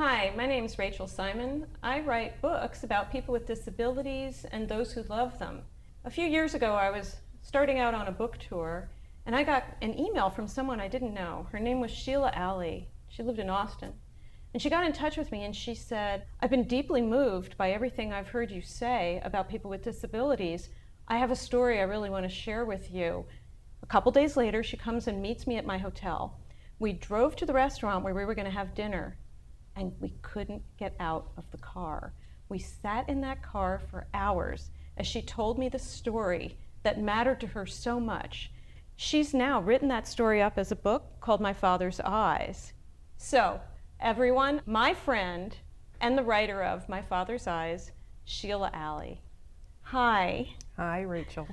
Hi, my name is Rachel Simon. I write books about people with disabilities and those who love them. A few years ago, I was starting out on a book tour, and I got an email from someone I didn't know. Her name was Sheila Allee. She lived in Austin. And she got in touch with me and she said, I've been deeply moved by everything I've heard you say about people with disabilities. I have a story I really want to share with you. A couple days later, she comes and meets me at my hotel. We drove to the restaurant where we were going to have dinner, and we couldn't get out of the car. We sat in that car for hours as she told me the story that mattered to her so much. She's now written that story up as a book called My Father's Eyes. So, everyone, my friend and the writer of My Father's Eyes, Sheila Allee. Hi. Hi, Rachel.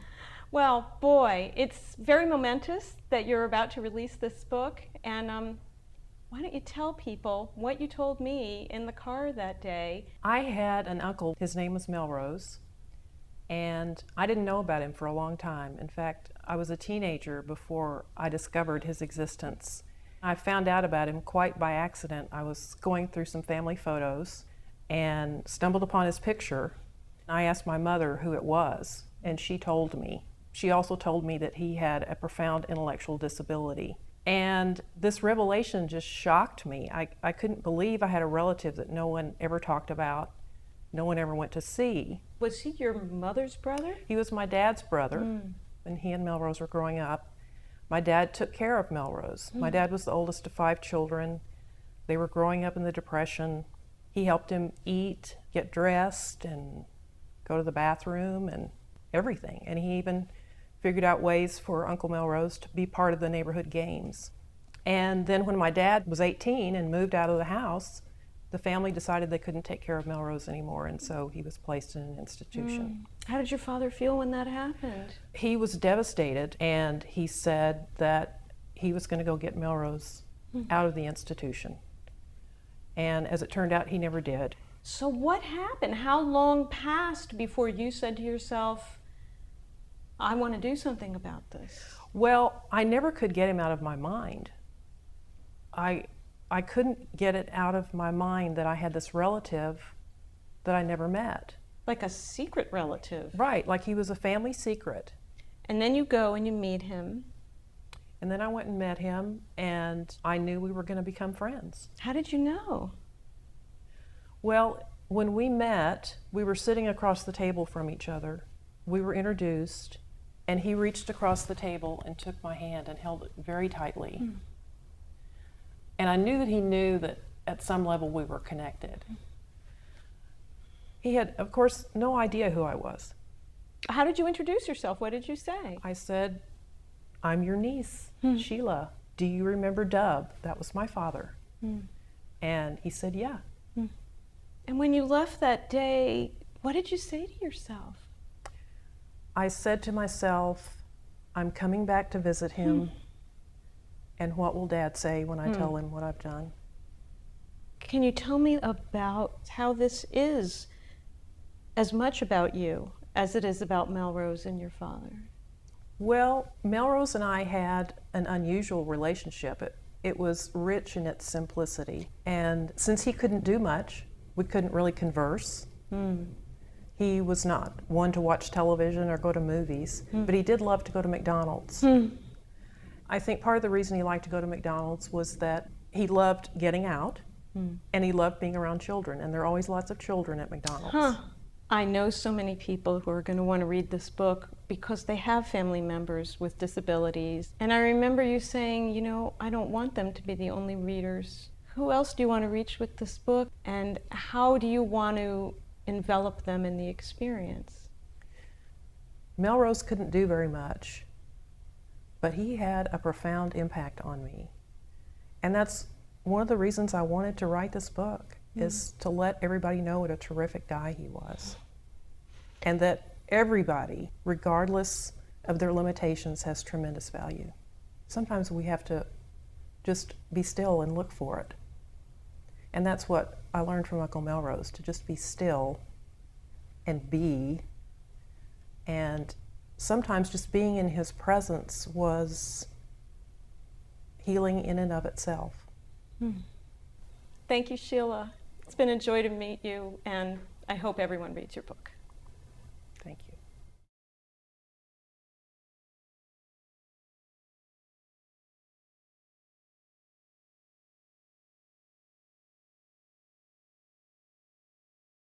Well, boy, it's very momentous that you're about to release this book, and why don't you tell people what you told me in the car that day? I had an uncle, his name was Melrose, and I didn't know about him for a long time. In fact, I was a teenager before I discovered his existence. I found out about him quite by accident. I was going through some family photos and stumbled upon his picture. I asked my mother who it was, and she told me. She also told me that he had a profound intellectual disability. And this revelation just shocked me. I couldn't believe I had a relative that no one ever talked about, no one ever went to see. Was he your mother's brother? He was my dad's brother when he and Melrose were growing up. My dad took care of Melrose. My dad was the oldest of 5 children. They were growing up in the Depression. He helped him eat, get dressed, and go to the bathroom and everything. And he even figured out ways for Uncle Melrose to be part of the neighborhood games. And then when my dad was 18 and moved out of the house, the family decided they couldn't take care of Melrose anymore, and so he was placed in an institution. How did your father feel when that happened? He was devastated, and he said that he was going to go get Melrose out of the institution. And as it turned out, he never did. So what happened? How long passed before you said to yourself, I want to do something about this? Well, I never could get him out of my mind. I couldn't get it out of my mind that I had this relative that I never met. Like a secret relative. Right, like he was a family secret. And then you go and you meet him. And then I went and met him, and I knew we were going to become friends. How did you know? Well, when we met, we were sitting across the table from each other. We were introduced, and he reached across the table and took my hand and held it very tightly. And I knew that he knew that at some level we were connected. He had, of course, no idea who I was. How did you introduce yourself? What did you say? I said, I'm your niece, Sheila. Do you remember Dub? That was my father. And he said, yeah. And when you left that day, what did you say to yourself? I said to myself, I'm coming back to visit him, and what will Dad say when I tell him what I've done? Can you tell me about how this is as much about you as it is about Melrose and your father? Well, Melrose and I had an unusual relationship. It was rich in its simplicity. And since he couldn't do much, we couldn't really converse. He was not one to watch television or go to movies, but he did love to go to McDonald's. I think part of the reason he liked to go to McDonald's was that he loved getting out, and he loved being around children, and there are always lots of children at McDonald's. I know so many people who are going to want to read this book because they have family members with disabilities. And I remember you saying, you know, I don't want them to be the only readers. Who else do you want to reach with this book, and how do you want to envelop them in the experience? Melrose couldn't do very much, but he had a profound impact on me. And that's one of the reasons I wanted to write this book, is to let everybody know what a terrific guy he was. And that everybody, regardless of their limitations, has tremendous value. Sometimes we have to just be still and look for it. And that's what I learned from Uncle Melrose, to just be still and be. And sometimes just being in his presence was healing in and of itself. Thank you, Sheila. It's been a joy to meet you, and I hope everyone reads your book.